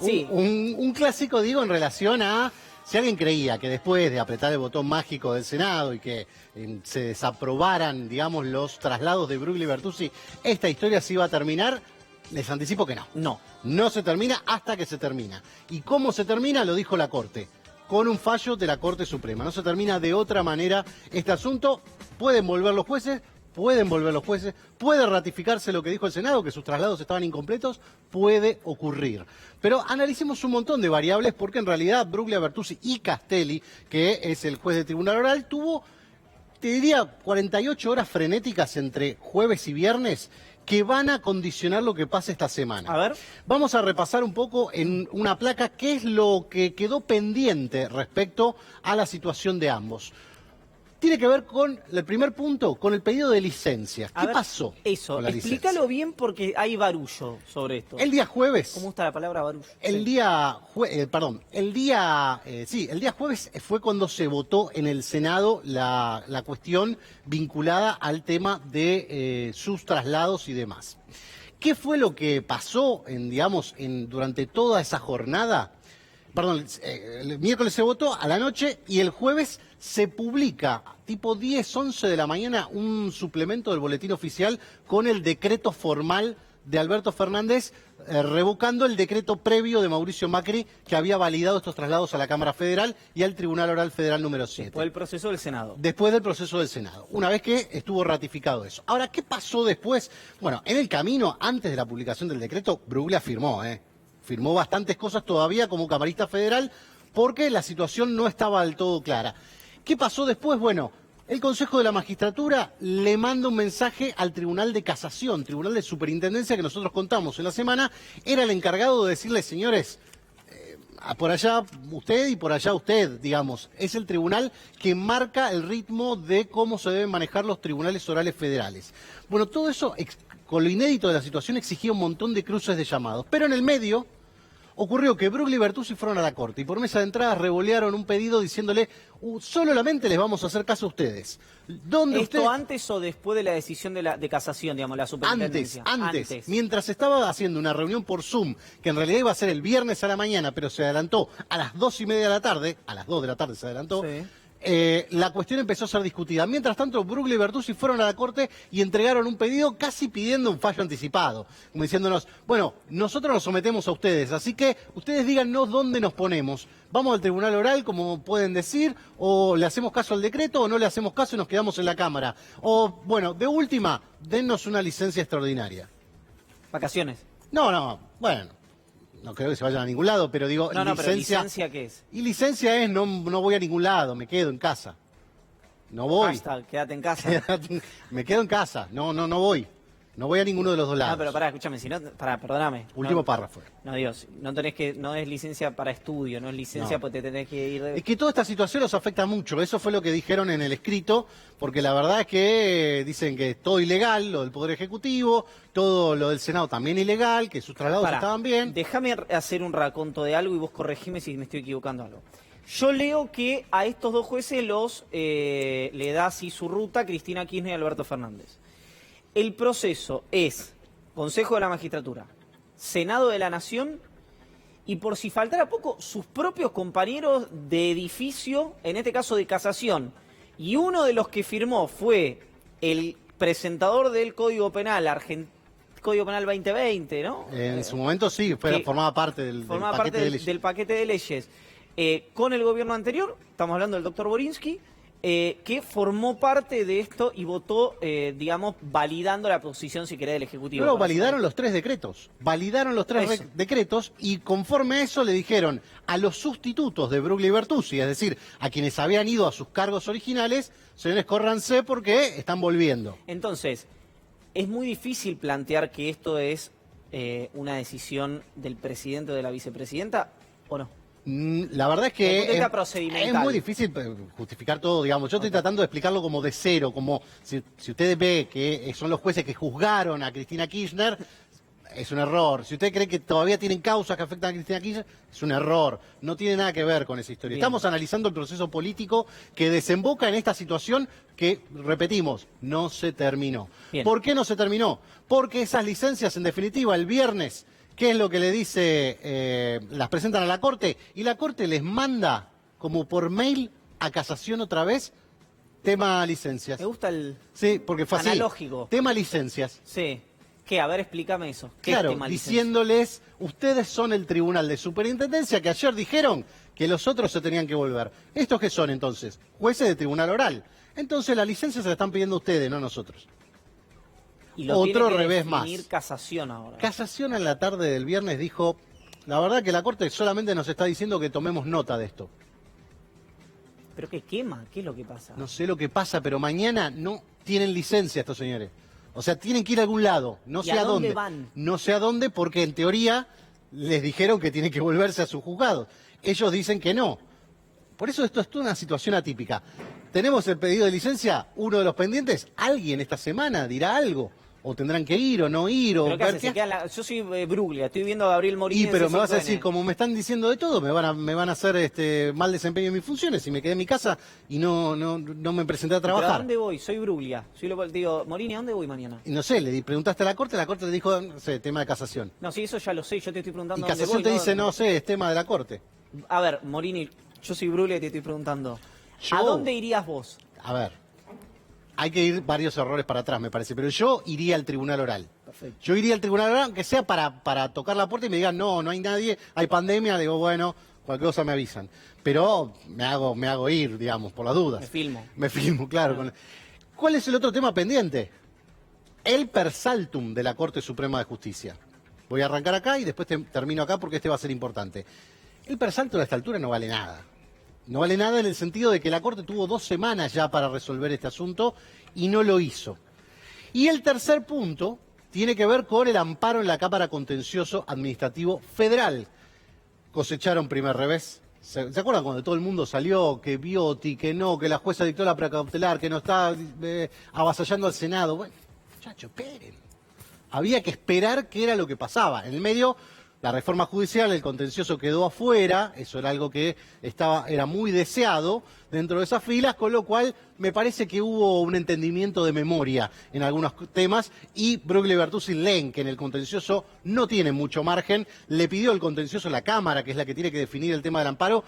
Sí. Un clásico, digo, en relación a si alguien creía que después de apretar el botón mágico del Senado y que se desaprobaran, digamos, los traslados de Bruglia y Bertuzzi, esta historia se iba a terminar, les anticipo que no. No. No se termina hasta que se termina. ¿Y cómo se termina? Lo dijo la Corte, con un fallo de la Corte Suprema. No se termina de otra manera este asunto. Pueden volver los jueces, puede ratificarse lo que dijo el Senado, que sus traslados estaban incompletos, puede ocurrir. Pero analicemos un montón de variables porque en realidad Bruglia, Bertuzzi y Castelli, que es el juez de tribunal oral, tuvo, te diría, 48 horas frenéticas entre jueves y viernes que van a condicionar lo que pase esta semana. A ver. Vamos a repasar un poco en una placa qué es lo que quedó pendiente respecto a la situación de ambos. Tiene que ver con el primer punto, con el pedido de licencia. ¿Qué pasó Eso, con la explícalo licencia? bien porque hay barullo sobre esto. El día jueves. ¿Cómo gusta la palabra barullo? El Sí. día jueves fue cuando se votó en el Senado la cuestión vinculada al tema de sus traslados y demás. ¿Qué fue lo que pasó durante toda esa jornada? Perdón, el miércoles se votó a la noche y el jueves se publica, tipo 10, 11 de la mañana, un suplemento del boletín oficial con el decreto formal de Alberto Fernández, revocando el decreto previo de Mauricio Macri que había validado estos traslados a la Cámara Federal y al Tribunal Oral Federal número 7. Después del proceso del Senado. Después del proceso del Senado, una vez que estuvo ratificado eso. Ahora, ¿qué pasó después? Bueno, en el camino, antes de la publicación del decreto, Bruglia firmó, firmó bastantes cosas todavía como camarista federal porque la situación no estaba del todo clara. ¿Qué pasó después? Bueno, el Consejo de la Magistratura le manda un mensaje al Tribunal de Casación, Tribunal de Superintendencia que nosotros contamos en la semana, era el encargado de decirle, señores, por allá usted y por allá usted, digamos. Es el tribunal que marca el ritmo de cómo se deben manejar los tribunales orales federales. Bueno, todo eso, con lo inédito de la situación, exigía un montón de cruces de llamados. Pero en el medio ocurrió que Bruglia y Bertuzzi fueron a la Corte y por mesa de entrada revolearon un pedido diciéndole solamente les vamos a hacer caso a ustedes. ¿Esto antes o después de la decisión de casación, digamos, la superintendencia? Antes. Mientras estaba haciendo una reunión por Zoom, que en realidad iba a ser el viernes a la mañana, pero se adelantó a las 2:30 de la tarde, a las 2 de la tarde se adelantó, Sí. La cuestión empezó a ser discutida. Mientras tanto, Bruglia y Bertuzzi fueron a la Corte y entregaron un pedido casi pidiendo un fallo anticipado, como diciéndonos, bueno, nosotros nos sometemos a ustedes, así que ustedes díganos dónde nos ponemos. Vamos al Tribunal Oral, como pueden decir, o le hacemos caso al decreto o no le hacemos caso y nos quedamos en la Cámara. O, bueno, de última, dennos una licencia extraordinaria. ¿Vacaciones? No, bueno. No creo que se vayan a ningún lado, pero digo, No, pero ¿licencia qué es? Y licencia es no voy a ningún lado, me quedo en casa. No voy. Hashtag, quédate en casa. Me quedo en casa, no voy. No voy a ninguno de los dos lados. No, pero pará, escúchame, si no, perdóname. Último párrafo. No, Dios, no es licencia para estudio, no es licencia porque te tenés que ir Es que toda esta situación los afecta mucho, eso fue lo que dijeron en el escrito, porque la verdad es que dicen que es todo ilegal, lo del Poder Ejecutivo, todo lo del Senado también ilegal, que sus traslados estaban bien. Déjame hacer un raconto de algo y vos corregime si me estoy equivocando algo. Yo leo que a estos dos jueces le da así su ruta Cristina Kirchner y Alberto Fernández. El proceso es Consejo de la Magistratura, Senado de la Nación y por si faltara poco, sus propios compañeros de edificio, en este caso de casación. Y uno de los que firmó fue el presentador del Código Penal, Código Penal 2020, ¿no? En su momento sí, formaba parte del paquete de leyes. Con el gobierno anterior, estamos hablando del doctor Borinsky, que formó parte de esto y votó, validando la posición, si querés, del Ejecutivo. Luego validaron los tres decretos. Validaron los tres decretos y conforme a eso le dijeron a los sustitutos de Bruglia y Bertuzzi, es decir, a quienes habían ido a sus cargos originales, señores, córranse porque están volviendo. Entonces, es muy difícil plantear que esto es una decisión del presidente o de la vicepresidenta, ¿o no? La verdad es que es muy difícil justificar todo, digamos. Yo estoy tratando de explicarlo como de cero, como si usted ve que son los jueces que juzgaron a Cristina Kirchner, es un error. Si usted cree que todavía tienen causas que afectan a Cristina Kirchner, es un error. No tiene nada que ver con esa historia. Bien. Estamos analizando el proceso político que desemboca en esta situación que, repetimos, no se terminó. Bien. ¿Por qué no se terminó? Porque esas licencias, en definitiva, el viernes ¿Qué es lo que le dice? Las presentan a la Corte y la Corte les manda como por mail a casación otra vez, tema licencias. Me gusta el Sí, porque fue así. analógico. Tema licencias. Sí. ¿Qué? A ver, explícame eso. ¿Qué es Claro, tema licencia? diciéndoles, ustedes son el Tribunal de Superintendencia que ayer dijeron que los otros se tenían que volver. ¿Estos qué son entonces? Jueces de tribunal oral. Entonces la licencia se la están pidiendo ustedes, no nosotros. Y lo Otro tiene que revés definir más. casación ahora. Casación en la tarde del viernes dijo, la verdad que la Corte solamente nos está diciendo que tomemos nota de esto. ¿Pero qué quema? ¿Qué es lo que pasa? No sé lo que pasa, pero mañana no tienen licencia estos señores. O sea, tienen que ir a algún lado, no ¿Y sé a a dónde dónde. van? No sé a dónde porque en teoría les dijeron que tienen que volverse a sus juzgados. Ellos dicen que no. Por eso esto es toda una situación atípica. Tenemos el pedido de licencia, uno de los pendientes, alguien esta semana dirá algo. O tendrán que ir o no ir. O ¿Pero qué ver hace? Se queda yo soy Bruglia, estoy viendo a Gabriel Morini. Y en pero me vas a C5N. decir, como me están diciendo de todo, me van a hacer mal desempeño en mis funciones y me quedé en mi casa y no me presenté a ¿Pero a trabajar. dónde voy? Soy Bruglia. Digo, Morini, ¿a dónde voy mañana? Y no sé, preguntaste a la Corte le dijo, no sé, tema de casación. No, sí, eso ya lo sé, yo te estoy preguntando Y a dónde casación voy. te dice, no sé, es tema de la Corte. A ver, Morini, yo soy Bruglia y te estoy preguntando. Yo- ¿A dónde irías vos? A ver, hay que ir varios errores para atrás, me parece, pero yo iría al tribunal oral. Perfecto. Yo iría al tribunal oral, aunque sea para tocar la puerta y me digan, no hay nadie, hay pandemia, digo, bueno, cualquier cosa me avisan. Pero me hago ir, digamos, por las dudas. Me filmo. Me filmo, claro. ¿Cuál es el otro tema pendiente? El per saltum de la Corte Suprema de Justicia. Voy a arrancar acá y después termino acá porque este va a ser importante. El per saltum a esta altura no vale nada. No vale nada en el sentido de que la Corte tuvo 2 semanas ya para resolver este asunto y no lo hizo. Y el tercer punto tiene que ver con el amparo en la Cámara Contencioso Administrativo Federal. Cosecharon primer revés. ¿Se acuerdan cuando todo el mundo salió, que Biotti, que no, que la jueza dictó la precautelar, que no está avasallando al Senado? Bueno, muchachos, esperen. Había que esperar qué era lo que pasaba. En el medio, la reforma judicial, el contencioso quedó afuera, eso era algo que era muy deseado dentro de esas filas, con lo cual me parece que hubo un entendimiento de memoria en algunos temas y Bruglia y Bertuzzi leen que en el contencioso no tiene mucho margen, le pidió el contencioso a la Cámara, que es la que tiene que definir el tema del amparo,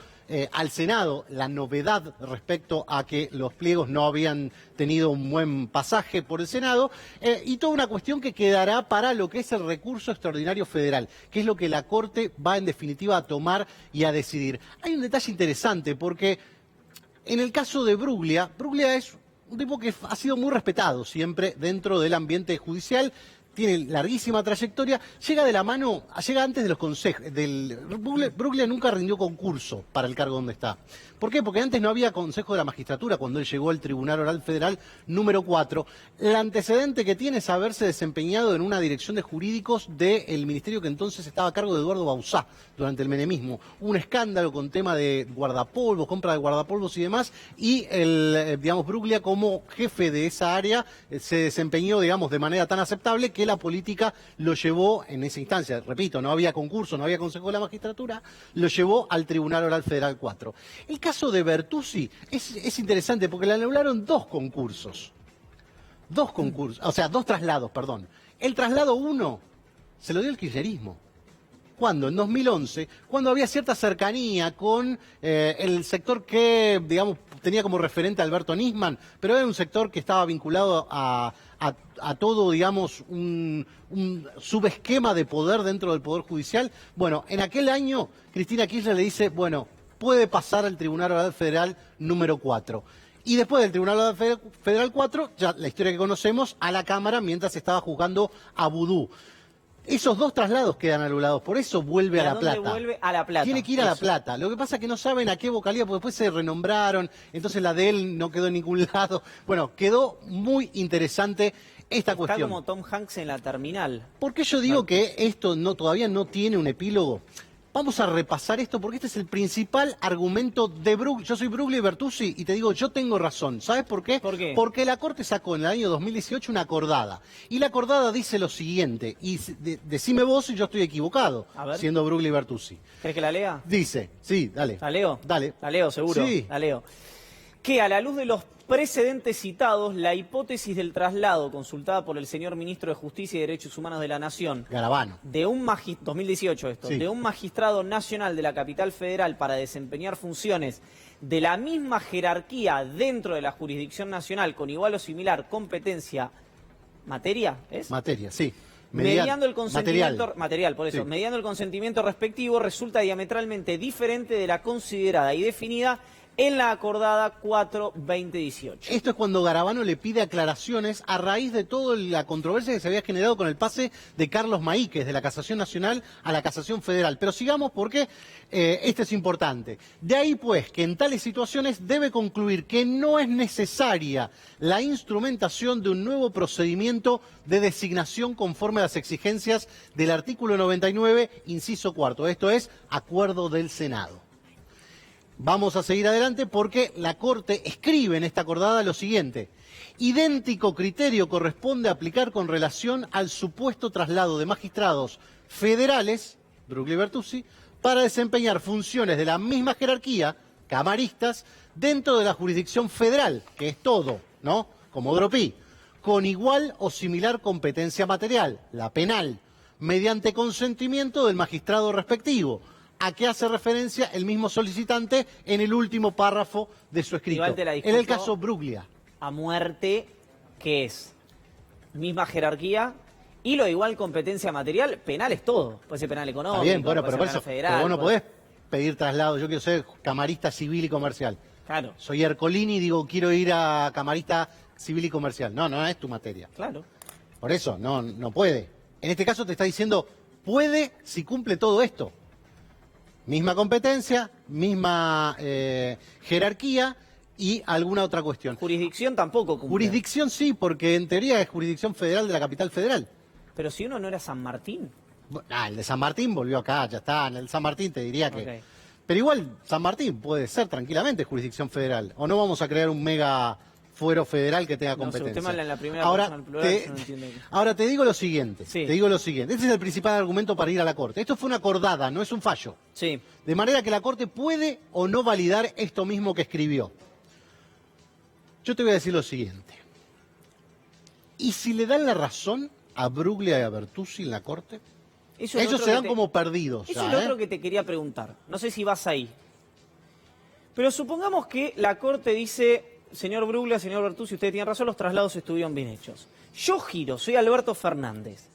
al Senado, la novedad respecto a que los pliegos no habían tenido un buen pasaje por el Senado, y toda una cuestión que quedará para lo que es el recurso extraordinario federal, que es lo que la Corte va en definitiva a tomar y a decidir. Hay un detalle interesante porque en el caso de Bruglia es un tipo que ha sido muy respetado siempre dentro del ambiente judicial, tiene larguísima trayectoria, llega de la mano, llega antes de los consejos. Bruglia nunca rindió concurso para el cargo donde está. ¿Por qué? Porque antes no había Consejo de la Magistratura cuando él llegó al Tribunal Oral Federal número 4. El antecedente que tiene es haberse desempeñado en una dirección de jurídicos del ministerio que entonces estaba a cargo de Eduardo Bauzá durante el menemismo. Un escándalo con tema de guardapolvos, compra de guardapolvos y demás, y Bruglia como jefe de esa área se desempeñó, digamos, de manera tan aceptable que la política lo llevó en esa instancia. Repito, no había concurso, no había Consejo de la Magistratura, lo llevó al Tribunal Oral Federal 4. El caso de Bertuzzi es interesante porque le anularon 2 concursos. 2 concursos, o sea, 2 traslados, perdón. El traslado 1 se lo dio el kirchnerismo. ¿Cuándo? En 2011, cuando había cierta cercanía con el sector que, digamos, tenía como referente a Alberto Nisman, pero era un sector que estaba vinculado a todo, digamos, un subesquema de poder dentro del Poder Judicial. Bueno, en aquel año, Cristina Kirchner le dice, bueno, puede pasar al Tribunal Oral Federal número 4. Y después del Tribunal Oral Federal 4, ya la historia que conocemos, a la Cámara mientras estaba juzgando a Vudú. Esos 2 traslados quedan anulados, por eso vuelve a La Plata. Vuelve a La Plata. Tiene que ir a La Plata. Lo que pasa es que no saben a qué vocalía, porque después se renombraron, entonces la de él no quedó en ningún lado. Bueno, quedó muy interesante esta cuestión. Está como Tom Hanks en La Terminal. ¿Por qué yo digo que esto todavía no tiene un epílogo? Vamos a repasar esto porque este es el principal argumento de Bruglia. Yo soy Bruglia y Bertuzzi y te digo, yo tengo razón. ¿Sabes por qué? ¿Por qué? Porque la Corte sacó en el año 2018 una acordada. Y la acordada dice lo siguiente, y decime vos si yo estoy equivocado, A ver. siendo Bruglia y Bertuzzi. ¿Querés que la lea? Dice, sí, dale. ¿La leo? Dale. La leo, seguro. Sí. La leo. que a la luz de los precedentes citados, la hipótesis del traslado consultada por el señor Ministro de Justicia y Derechos Humanos de la Nación, Garabano. de un 2018 esto, Sí. de un magistrado nacional de la capital federal para desempeñar funciones de la misma jerarquía dentro de la jurisdicción nacional con igual o similar competencia, materia, ¿es? Materia, sí. Mediando el consentimiento Material. por eso, Sí. mediando el consentimiento respectivo resulta diametralmente diferente de la considerada y definida en la acordada 4-2018. Esto es cuando Garabano le pide aclaraciones a raíz de toda la controversia que se había generado con el pase de Carlos Maíquez de la Casación Nacional a la Casación Federal. Pero sigamos porque este es importante. De ahí pues que en tales situaciones debe concluir que no es necesaria la instrumentación de un nuevo procedimiento de designación conforme a las exigencias del artículo 99, inciso cuarto. Esto es acuerdo del Senado. Vamos a seguir adelante porque la Corte escribe en esta acordada lo siguiente. Idéntico criterio corresponde aplicar con relación al supuesto traslado de magistrados federales, Bruglia y Bertuzzi, para desempeñar funciones de la misma jerarquía, camaristas, dentro de la jurisdicción federal, que es todo, ¿no? Como Dropí, con igual o similar competencia material, la penal, mediante consentimiento del magistrado respectivo, a qué hace referencia el mismo solicitante en el último párrafo de su escrito. Igual te la En discuto. el caso Bruglia. A muerte, ¿qué es? Misma jerarquía y lo de igual competencia material, penal es todo. Puede ser penal económico, Está bien, bueno, puede pero ser por penal eso, federal. pero vos no puede- podés pedir traslado. Yo quiero ser camarista civil y comercial. Claro, Soy Ercolini y digo, quiero ir a camarista civil y comercial. No, no es tu materia. claro. Por eso, no puede. En este caso te está diciendo, puede si cumple todo esto. Misma competencia, misma jerarquía y alguna otra cuestión. Jurisdicción tampoco cumple. Jurisdicción sí, porque en teoría es jurisdicción federal de la capital federal. Pero si uno no era San Martín. El de San Martín volvió acá, ya está. En el San Martín te diría que... Ok. Pero igual, San Martín puede ser tranquilamente jurisdicción federal. ¿O no vamos a crear un mega fuero federal que tenga No sé, competencia? usted me habla en la primera ahora, persona del plural, yo no entiendo. ahora te digo lo siguiente. Sí. Te digo lo siguiente. Este es el principal argumento para ir a la Corte. Esto fue una acordada, no es un fallo. Sí, De manera que la Corte puede o no validar esto mismo que escribió. Yo te voy a decir lo siguiente. ¿Y si le dan la razón a Bruglia y a Bertuzzi en la Corte? eso es lo Ellos otro se que dan te- como perdidos. Eso ya, es lo ¿eh? otro que te quería preguntar. No sé si vas ahí. Pero supongamos que la Corte dice, señor Bruglia, señor Bertuzzi, usted tiene razón, los traslados estuvieron bien hechos. Yo giro, soy Alberto Fernández,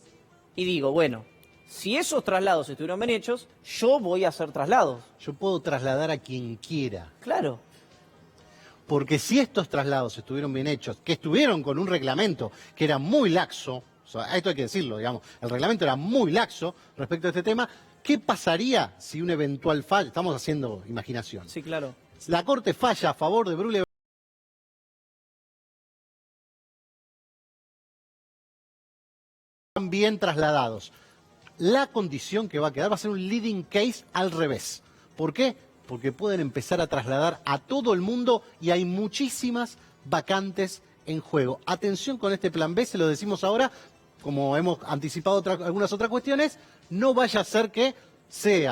y digo, bueno, si esos traslados estuvieron bien hechos, yo voy a hacer traslados. Yo puedo trasladar a quien quiera. Claro. Porque si estos traslados estuvieron bien hechos, que estuvieron con un reglamento que era muy laxo, o sea, esto hay que decirlo, digamos, el reglamento era muy laxo respecto a este tema, ¿qué pasaría si un eventual fallo, estamos haciendo imaginación, Sí, claro. la Corte falla a favor de Bruglia bien trasladados? La condición que va a quedar va a ser un leading case al revés. ¿Por qué? Porque pueden empezar a trasladar a todo el mundo y hay muchísimas vacantes en juego. Atención con este plan B, se lo decimos ahora, como hemos anticipado algunas otras cuestiones, no vaya a ser que sea